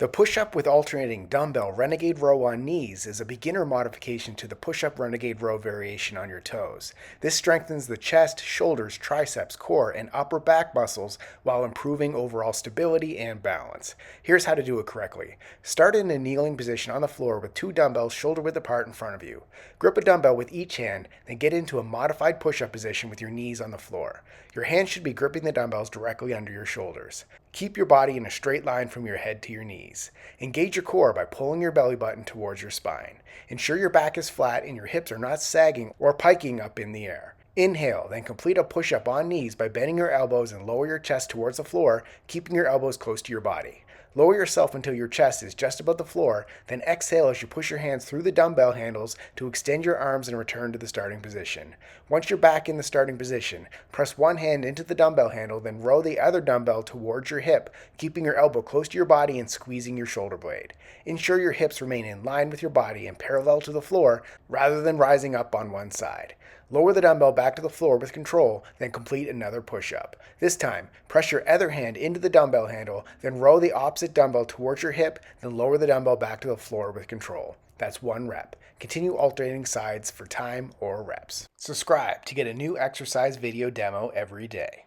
The push-up with alternating dumbbell renegade row on knees is a beginner modification to the push-up renegade row variation on your toes. This strengthens the chest, shoulders, triceps, core, and upper back muscles while improving overall stability and balance. Here's how to do it correctly. Start in a kneeling position on the floor with two dumbbells shoulder-width apart in front of you. Grip a dumbbell with each hand, then get into a modified push-up position with your knees on the floor. Your hands should be gripping the dumbbells directly under your shoulders. Keep your body in a straight line from your head to your knees. Engage your core by pulling your belly button towards your spine. Ensure your back is flat and your hips are not sagging or piking up in the air. Inhale, then complete a push-up on knees by bending your elbows and lower your chest towards the floor, keeping your elbows close to your body. Lower yourself until your chest is just above the floor, then exhale as you push your hands through the dumbbell handles to extend your arms and return to the starting position. Once you're back in the starting position, press one hand into the dumbbell handle, then row the other dumbbell towards your hip, keeping your elbow close to your body and squeezing your shoulder blade. Ensure your hips remain in line with your body and parallel to the floor rather than rising up on one side. Lower the dumbbell back to the floor with control, then complete another push-up. This time, press your other hand into the dumbbell handle, then row the opposite dumbbell towards your hip, then lower the dumbbell back to the floor with control. That's one rep. Continue alternating sides for time or reps. Subscribe to get a new exercise video demo every day.